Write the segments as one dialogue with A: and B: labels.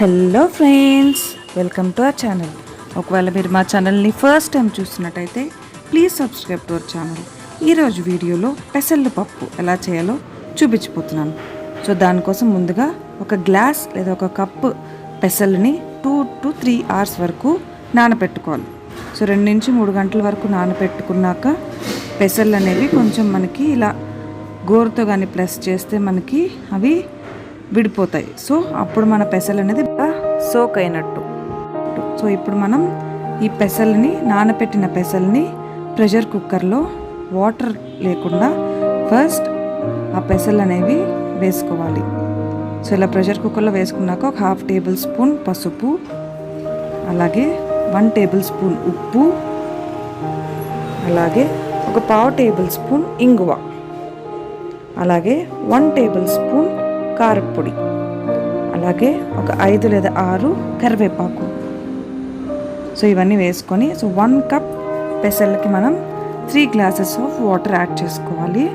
A: Hello friends, welcome to our channel. ఒకవేళ మీరు మా ఛానల్ని ఫస్ట్ టైం చూస్తున్నట్టయితే please subscribe to our channel. ఈరోజు వీడియోలో పెసళ్ళ పప్పు ఎలా చేయాలో చూపించిపోతున్నాను. సో దానికోసం ముందుగా ఒక గ్లాస్ లేదా ఒక కప్పు పెసల్ని 2 to 3 hours వరకు నానబెట్టుకోవాలి. సో 2 నుంచి 3 గంటల వరకు నానబెట్టుకున్నాక పెసళ్ళు అనేవి కొంచెం మనకి ఇలా గోరుతో కానీ ప్రెస్ చేస్తే మనకి అవి విడిపోతాయి. సో అప్పుడు మన పెసలు అనేది సోక్ అయినట్టు. సో ఇప్పుడు మనం ఈ పెసల్ని, నానబెట్టిన పెసల్ని ప్రెషర్ కుక్కర్లో వాటర్ లేకుండా ఫస్ట్ ఆ పెసలు అనేవి వేసుకోవాలి. సో ఇలా ప్రెషర్ కుక్కర్లో వేసుకున్నాక ఒక 1/2 టేబుల్ స్పూన్ పసుపు, అలాగే 1 టేబుల్ స్పూన్ ఉప్పు, అలాగే ఒక 1/2 టేబుల్ స్పూన్ ఇంగువ, అలాగే 1 టేబుల్ స్పూన్ కారపొడి, అలాగే ఒక 5 లేదా 6 కరివేపాకు. సో ఇవన్నీ వేసుకొని 1 కప్ పెసలకి మనం 3 గ్లాసెస్ ఆఫ్ వాటర్ యాడ్ చేసుకోవాలి.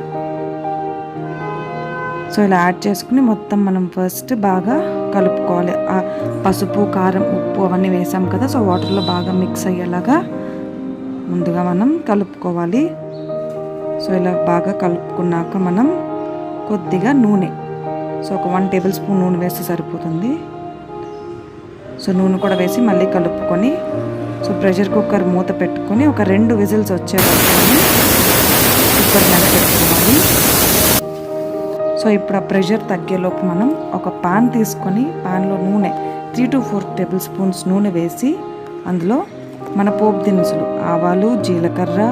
A: సో ఇలా యాడ్ చేసుకుని మొత్తం మనం ఫస్ట్ బాగా కలుపుకోవాలి. ఆ పసుపు, కారం, ఉప్పు అవన్నీ వేసాం కదా, సో వాటర్లో బాగా మిక్స్ అయ్యేలాగా ముందుగా మనం కలుపుకోవాలి. సో ఇలా బాగా కలుపుకున్నాక మనం కొద్దిగా నూనె, సో ఒక 1 టేబుల్ స్పూన్ నూనె వేస్తే సరిపోతుంది. సో నూనె కూడా వేసి మళ్ళీ కలుపుకొని సో ప్రెషర్ కుక్కర్ మూత పెట్టుకొని ఒక 2 విజిల్స్ వచ్చే వరకు కుక్కర్ మీద పెట్టుకోవాలి. సో ఇప్పుడు ఆ ప్రెషర్ తగ్గేలోపు మనం ఒక పాన్ తీసుకొని పాన్లో నూనె 3 to 4 టేబుల్ స్పూన్స్ నూనె వేసి అందులో మన పోపు దినుసులు ఆవాలు, జీలకర్ర,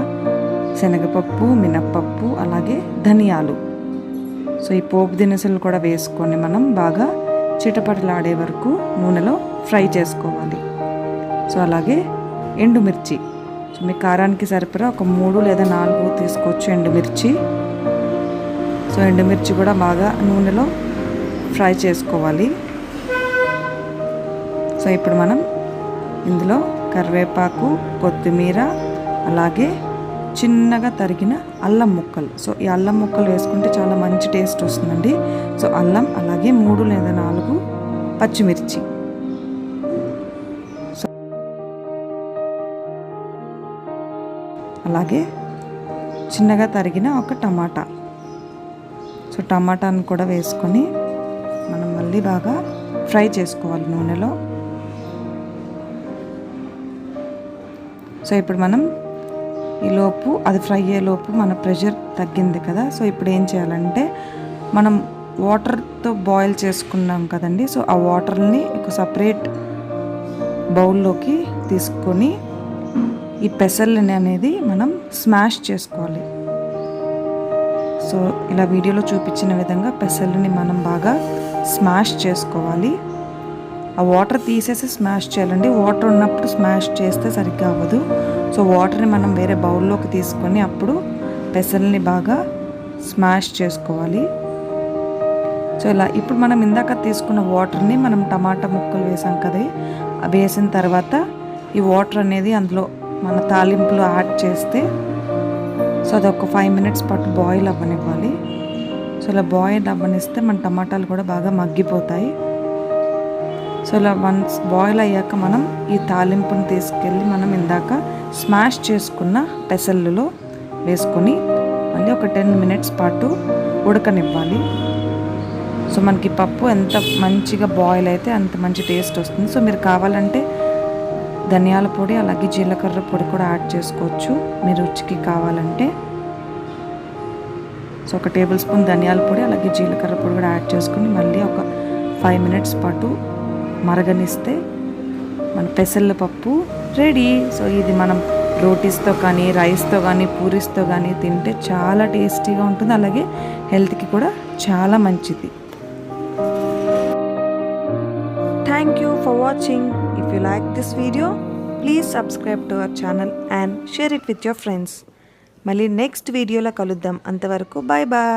A: శనగపప్పు, మినప్పప్పు, అలాగే ధనియాలు, సో ఈ పోపు దినుసులు కూడా వేసుకొని మనం బాగా చిటపటలాడే వరకు నూనెలో ఫ్రై చేసుకోవాలి. సో అలాగే ఎండుమిర్చి, సో మీ కారానికి సరిపడా ఒక 3 లేదా 4 తీసుకోవచ్చు ఎండుమిర్చి. సో ఎండుమిర్చి కూడా బాగా నూనెలో ఫ్రై చేసుకోవాలి. సో ఇప్పుడు మనం ఇందులో కరివేపాకు, కొత్తిమీర, అలాగే చిన్నగా తరిగిన అల్లం ముక్కలు, సో ఈ అల్లం ముక్కలు వేసుకుంటే చాలా మంచి టేస్ట్ వస్తుందండి. సో అల్లం, అలాగే 3 లేదా 4 పచ్చిమిర్చి, సో అలాగే చిన్నగా తరిగిన ఒక టమాటా. సో టమాటాను కూడా వేసుకొని మనం మళ్ళీ బాగా ఫ్రై చేసుకోవాలి నూనెలో. సో ఇప్పుడు మనం ఈలోపు అది ఫ్రై అయ్యేలోపు మన ప్రెషర్ తగ్గింది కదా, సో ఇప్పుడు ఏం చేయాలంటే మనం వాటర్తో బాయిల్ చేసుకున్నాం కదండి, సో ఆ వాటర్ని ఒక సపరేట్ బౌల్లోకి తీసుకొని ఈ పెసల్ని అనేది మనం స్మాష్ చేసుకోవాలి. సో ఇలా వీడియోలో చూపించిన విధంగా పెసల్ని మనం బాగా స్మాష్ చేసుకోవాలి. ఆ వాటర్ తీసేసి స్మాష్ చేయాలండి, వాటర్ ఉన్నప్పుడు స్మాష్ చేస్తే సరిగ్గా అవ్వదు. సో వాటర్ని మనం వేరే బౌల్లోకి తీసుకొని అప్పుడు పెసల్ని బాగా స్మాష్ చేసుకోవాలి. సో ఇలా ఇప్పుడు మనం ఇందాక తీసుకున్న వాటర్ని మనం టమాటా ముక్కలు వేసాం కదా, అవి వేసిన తర్వాత ఈ వాటర్ అనేది అందులో మన తాలింపులో యాడ్ చేస్తే సో అదొక 5 minutes పాటు బాయిల్ అవ్వనివ్వాలి. సో ఇలా బాయిల్ అవ్వనిస్తే మన టమాటాలు కూడా బాగా మగ్గిపోతాయి. సో ఇలా వన్స్ బాయిల్ అయ్యాక మనం ఈ తాలింపుని తీసుకెళ్ళి మనం ఇందాక స్మాష్ చేసుకున్న పెసళ్ళలో వేసుకొని మళ్ళీ ఒక 10 minutes పాటు ఉడకనివ్వాలి. సో మనకి పప్పు ఎంత మంచిగా బాయిల్ అయితే అంత మంచి టేస్ట్ వస్తుంది. సో మీరు కావాలంటే ధనియాల పొడి, అలాగే జీలకర్ర పొడి కూడా యాడ్ చేసుకోవచ్చు మీ రుచికి కావాలంటే. సో ఒక 1 టేబుల్ స్పూన్ ధనియాల పొడి, అలాగే జీలకర్ర పొడి కూడా యాడ్ చేసుకొని మళ్ళీ ఒక 5 minutes పాటు మరగనిస్తే మన పెసళ్ళ పప్పు రెడీ. సో ఇది మనం రోటీస్తో కానీ, రైస్తో కానీ, పూరీస్తో కానీ తింటే చాలా టేస్టీగా ఉంటుంది, అలాగే హెల్త్కి కూడా చాలా మంచిది. Thank you for watching. If you like this video please subscribe to our channel and share it with your friends. మళ్ళీ నెక్స్ట్ వీడియోలో కలుద్దాం. అంతవరకు బాయ్ బాయ్.